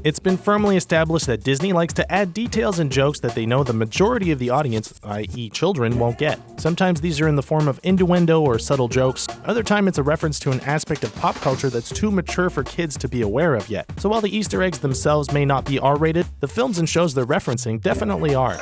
It's been firmly established that Disney likes to add details and jokes that they know the majority of the audience, i.e. children, won't get. Sometimes these are in the form of innuendo or subtle jokes. Other time it's a reference to an aspect of pop culture that's too mature for kids to be aware of yet. So while the Easter eggs themselves may not be R-rated, the films and shows they're referencing definitely are.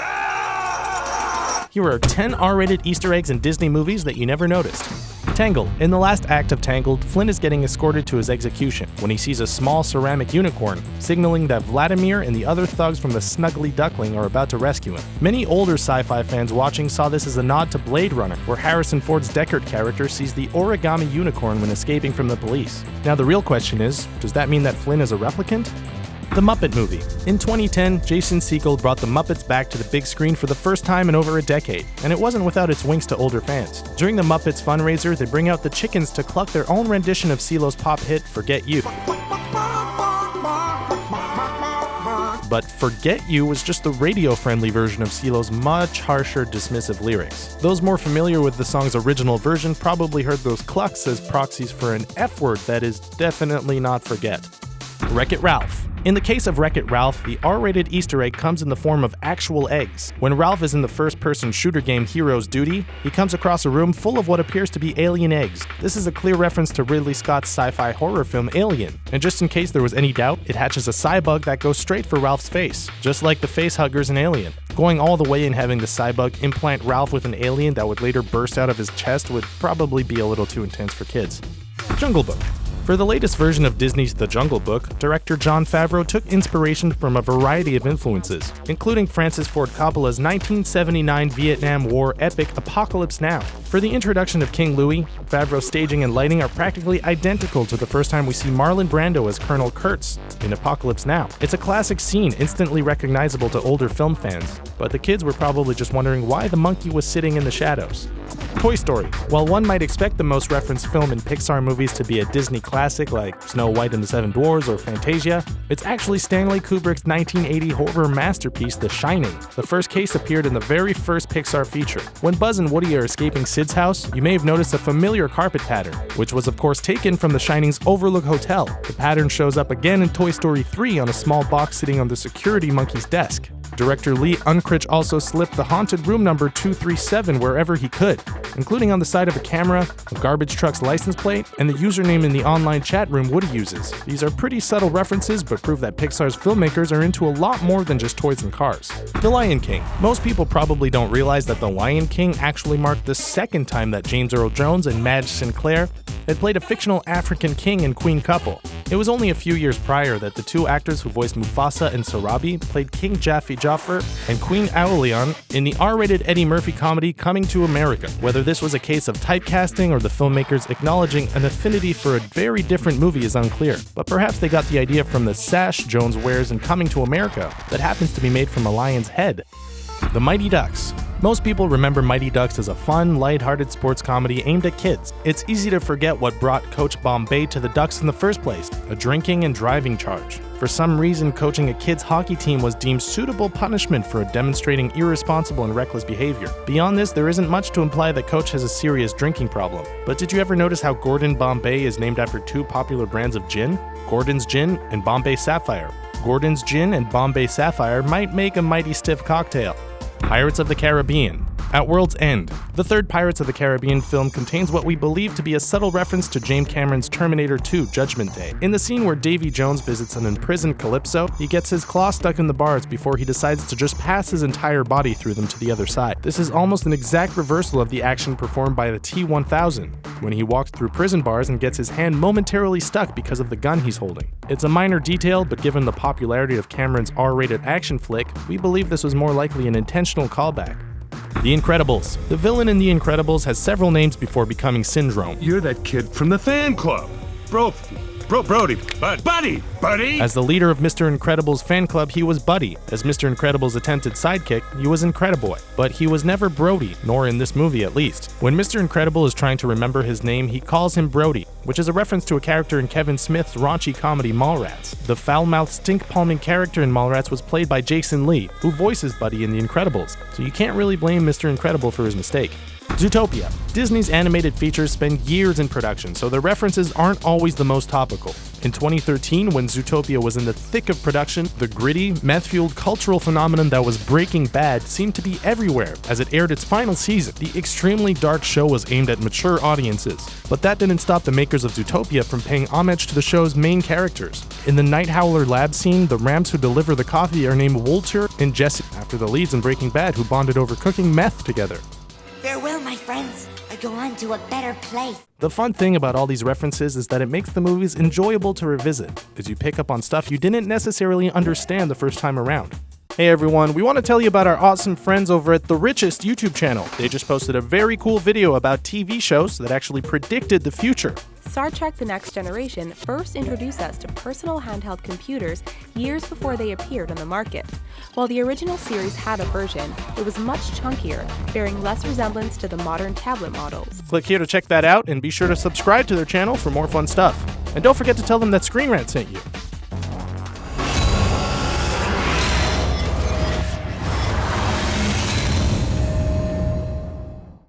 Here are 10 R-rated Easter eggs in Disney movies that you never noticed. Tangled. In the last act of Tangled, Flynn is getting escorted to his execution when he sees a small ceramic unicorn, signaling that Vladimir and the other thugs from the Snuggly Duckling are about to rescue him. Many older sci-fi fans watching saw this as a nod to Blade Runner, where Harrison Ford's Deckard character sees the origami unicorn when escaping from the police. Now the real question is, does that mean that Flynn is a replicant? The Muppet Movie. In 2010, Jason Segel brought the Muppets back to the big screen for the first time in over a decade, and it wasn't without its winks to older fans. During the Muppets fundraiser, they bring out the chickens to cluck their own rendition of CeeLo's pop hit, Forget You. But Forget You was just the radio-friendly version of CeeLo's much harsher, dismissive lyrics. Those more familiar with the song's original version probably heard those clucks as proxies for an F-word that is definitely not forget. Wreck-It Ralph. In the case of Wreck-It Ralph, the R-rated Easter egg comes in the form of actual eggs. When Ralph is in the first-person shooter game Hero's Duty, he comes across a room full of what appears to be alien eggs. This is a clear reference to Ridley Scott's sci-fi horror film Alien. And just in case there was any doubt, it hatches a cybug that goes straight for Ralph's face, just like the facehuggers in Alien. Going all the way and having the cybug implant Ralph with an alien that would later burst out of his chest would probably be a little too intense for kids. Jungle Book. For the latest version of Disney's The Jungle Book, director Jon Favreau took inspiration from a variety of influences, including Francis Ford Coppola's 1979 Vietnam War epic Apocalypse Now. For the introduction of King Louis, Favreau's staging and lighting are practically identical to the first time we see Marlon Brando as Colonel Kurtz in Apocalypse Now. It's a classic scene instantly recognizable to older film fans, but the kids were probably just wondering why the monkey was sitting in the shadows. Toy Story. While one might expect the most referenced film in Pixar movies to be a Disney classic like Snow White and the Seven Dwarfs or Fantasia, it's actually Stanley Kubrick's 1980 horror masterpiece The Shining. The first case appeared in the very first Pixar feature. When Buzz and Woody are escaping Sid's house, you may have noticed a familiar carpet pattern, which was of course taken from The Shining's Overlook Hotel. The pattern shows up again in Toy Story 3 on a small box sitting on the security monkey's desk. Director Lee Unkrich also slipped the haunted room number 237 wherever he could, including on the side of a camera, a garbage truck's license plate, and the username in the online chat room Woody uses. These are pretty subtle references, but prove that Pixar's filmmakers are into a lot more than just toys and cars. The Lion King. Most people probably don't realize that The Lion King actually marked the second time that James Earl Jones and Madge Sinclair had played a fictional African king and queen couple. It was only a few years prior that the two actors who voiced Mufasa and Sarabi played King Jaffe Joffer and Queen Aulion in the R-rated Eddie Murphy comedy Coming to America. Whether this was a case of typecasting or the filmmakers acknowledging an affinity for a very different movie is unclear, but perhaps they got the idea from the sash Jones wears in Coming to America that happens to be made from a lion's head. The Mighty Ducks. Most people remember Mighty Ducks as a fun, lighthearted sports comedy aimed at kids. It's easy to forget what brought Coach Bombay to the Ducks in the first place, a drinking and driving charge. For some reason, coaching a kids' hockey team was deemed suitable punishment for demonstrating irresponsible and reckless behavior. Beyond this, there isn't much to imply that Coach has a serious drinking problem. But did you ever notice how Gordon Bombay is named after two popular brands of gin? Gordon's Gin and Bombay Sapphire. Gordon's Gin and Bombay Sapphire might make a mighty stiff cocktail. Pirates of the Caribbean. At World's End, the third Pirates of the Caribbean film contains what we believe to be a subtle reference to James Cameron's Terminator 2 Judgment Day. In the scene where Davy Jones visits an imprisoned Calypso, he gets his claw stuck in the bars before he decides to just pass his entire body through them to the other side. This is almost an exact reversal of the action performed by the T-1000, when he walks through prison bars and gets his hand momentarily stuck because of the gun he's holding. It's a minor detail, but given the popularity of Cameron's R-rated action flick, we believe this was more likely an intentional callback. The Incredibles. The villain in The Incredibles has several names before becoming Syndrome. You're that kid from the fan club. Brody. Buddy. As the leader of Mr. Incredible's fan club, he was Buddy. As Mr. Incredible's attempted sidekick, he was Incrediboy. But he was never Brody, nor in this movie at least. When Mr. Incredible is trying to remember his name, he calls him Brody, which is a reference to a character in Kevin Smith's raunchy comedy Mallrats. The foul-mouthed, stink-palming character in Mallrats was played by Jason Lee, who voices Buddy in The Incredibles, so you can't really blame Mr. Incredible for his mistake. Zootopia. Disney's animated features spend years in production, so the references aren't always the most topical. biblical. In 2013, when Zootopia was in the thick of production, the gritty, meth-fueled cultural phenomenon that was Breaking Bad seemed to be everywhere as it aired its final season. The extremely dark show was aimed at mature audiences, but that didn't stop the makers of Zootopia from paying homage to the show's main characters. In the Night Howler lab scene, the ramps who deliver the coffee are named Walter and Jesse, after the leads in Breaking Bad who bonded over cooking meth together. Farewell, my friends. I go on to a better place. The fun thing about all these references is that it makes the movies enjoyable to revisit, as you pick up on stuff you didn't necessarily understand the first time around. Hey everyone, we want to tell you about our awesome friends over at The Richest YouTube channel. They just posted a very cool video about TV shows that actually predicted the future. Star Trek: The Next Generation first introduced us to personal handheld computers years before they appeared on the market. While the original series had a version, it was much chunkier, bearing less resemblance to the modern tablet models. Click here to check that out, and be sure to subscribe to their channel for more fun stuff. And don't forget to tell them that Screen Rant sent you.